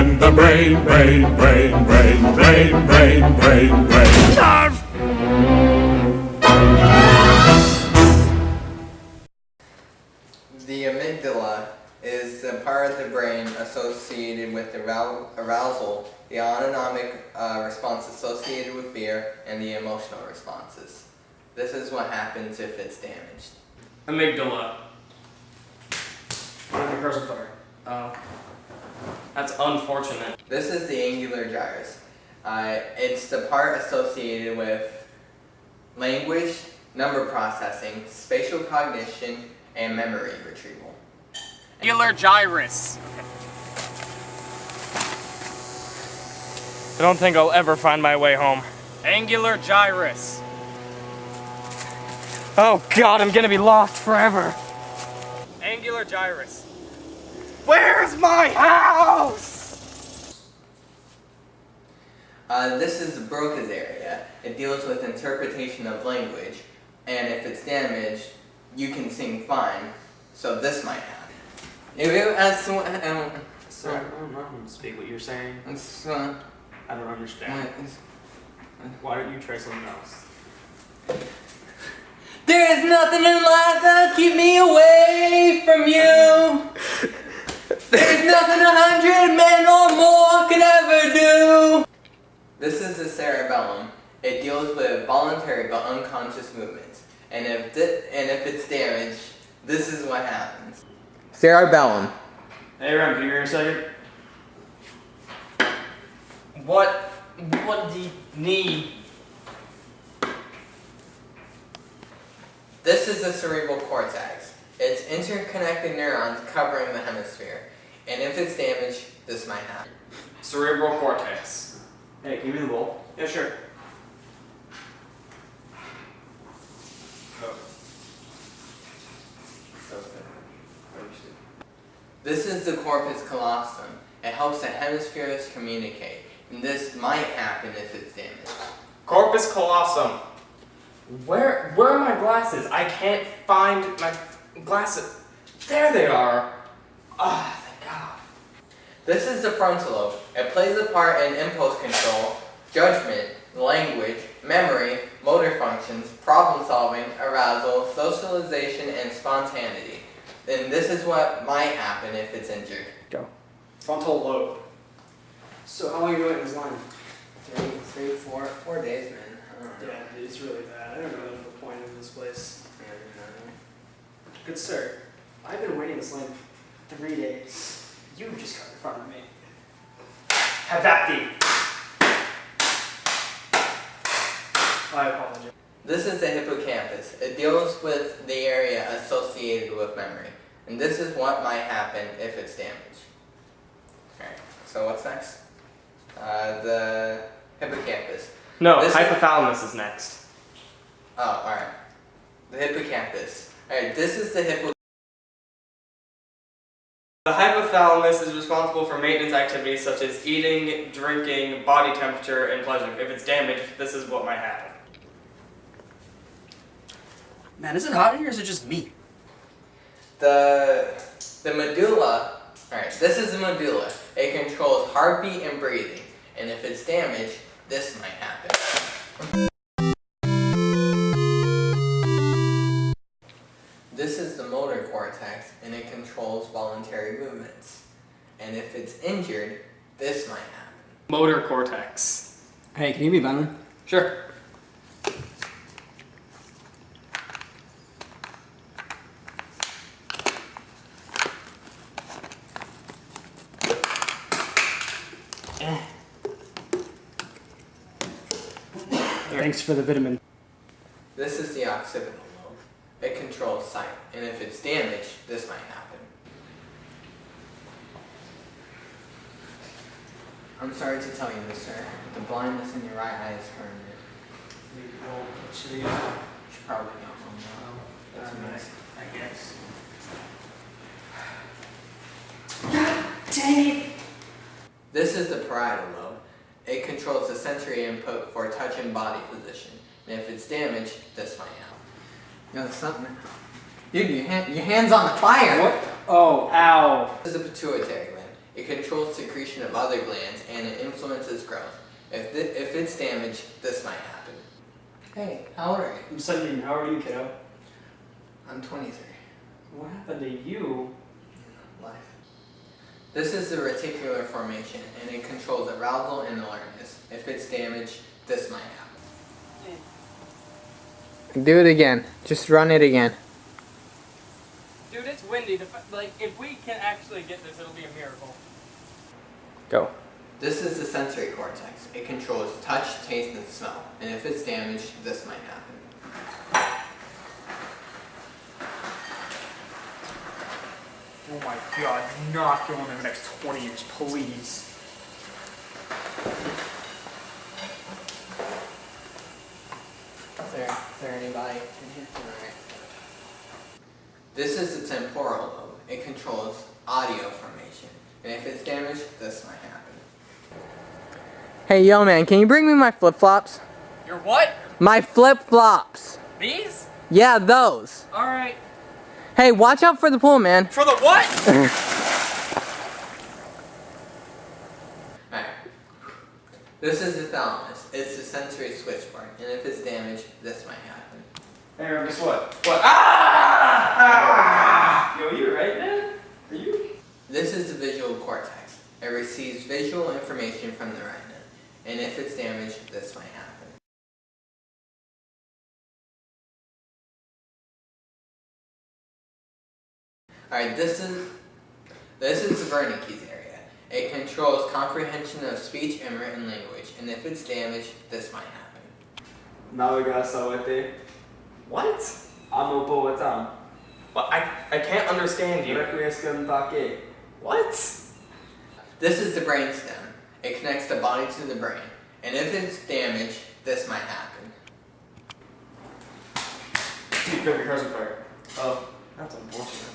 and the brain. Nerve! The amygdala is the part of the brain associated with arousal, the autonomic response associated with fear, and the emotional responses. This is what happens if it's damaged. Amygdala. Oh. That's unfortunate. This is the angular gyrus. It's the part associated with language, number processing, spatial cognition, and memory retrieval. Angular gyrus. I don't think I'll ever find my way home. Angular gyrus. Oh God, I'm gonna be lost forever. Angular gyrus. Where's my house? This is the Broca's area. It deals with interpretation of language, and if it's damaged, you can sing fine, so this might happen. If you ask someone, Sir, I don't know how to speak what you're saying. I don't understand. Why don't you try something else? There is nothing in life that'll keep me away from you. There's nothing 100 men or more could ever do. This is the cerebellum. It deals with voluntary but unconscious movements. And if it's damaged, this is what happens. Cerebellum. Hey, Rem, can you hear me a second? What do you need? This is the cerebral cortex. It's interconnected neurons covering the hemisphere. And if it's damaged, this might happen. Cerebral cortex. Hey, give me the bowl. Yeah, sure. This is the corpus callosum. It helps the hemispheres communicate. And this might happen if it's damaged. Corpus callosum. Where are my glasses? I can't find my glasses. There they are. Ah, thank God. This is the frontal lobe. It plays a part in impulse control, judgment, language, memory, motor functions, problem solving, arousal, socialization, and spontaneity. And this is what might happen if it's injured. Go. Frontal lobe. So how long are you doing this line? 4 days, man. I don't know. Yeah, dude, it's really bad. I don't know the point of this place. Good sir, I've been waiting this line 3 days. You just got in front of me. Have that be. I apologize. This is the hippocampus. It deals with the area associated with memory. And this is what might happen if it's damaged. Alright, so what's next? The hippocampus. No, This hypothalamus is next. Oh, alright. The hippocampus. Alright, this is the hippocampus. The hypothalamus is responsible for maintenance activities such as eating, drinking, body temperature, and pleasure. If it's damaged, this is what might happen. Man, is it hot in here or is it just me? The medulla. Alright, this is the medulla. It controls heartbeat and breathing. And if it's damaged, this might happen. This is the motor cortex, and it controls voluntary movements. And if it's injured, this might happen. Motor cortex. Hey, can you give me Venom? Sure. Thanks for the vitamin. This is the occipital lobe. It controls sight, and if it's damaged, this might happen. I'm sorry to tell you this, sir. The blindness in your right eye is permanent. You should probably go home now. That's nice. I guess. Dang it! This is the parietal lobe. It controls the sensory input for touch and body position. And if it's damaged, this might happen. You know, something. Dude, your hand's on fire! What? Oh, ow. This is the pituitary gland. It controls secretion of other glands and it influences growth. If it's damaged, this might happen. Hey, how old are you? I'm 17. How are you, kiddo? I'm 23. What happened to you? Life. This is the reticular formation and it controls arousal and alertness. If it's damaged, this might happen. Do it again. Just run it again. Dude, it's windy. Like, if we can actually get this, it'll be a miracle. Go. This is the sensory cortex. It controls touch, taste, and smell. And if it's damaged, this might happen. Oh my god, not going in the next 20 years, please. Is there anybody in here? Alright. This is the temporal lobe. It controls audio formation. And if it's damaged, this might happen. Hey, yo man, can you bring me my flip-flops? Your what? My flip-flops! These? Yeah, those. Alright. Hey, watch out for the pool, man. For the what? Alright. This is the thalamus. It's the sensory switchboard. And if it's damaged, this might happen. Hey, Rem, guess what? What? Ah! Yo, you right, man? Are you? This is the visual cortex. It receives visual information from the retina. And if it's damaged, this might happen. Alright, this is the Wernicke's area. It controls comprehension of speech and written language. And if it's damaged, this might happen. What? Well, I can't understand you. What? This is the brainstem. It connects the body to the brain. And if it's damaged, this might happen. You killed your cousin fire. Oh, that's unfortunate.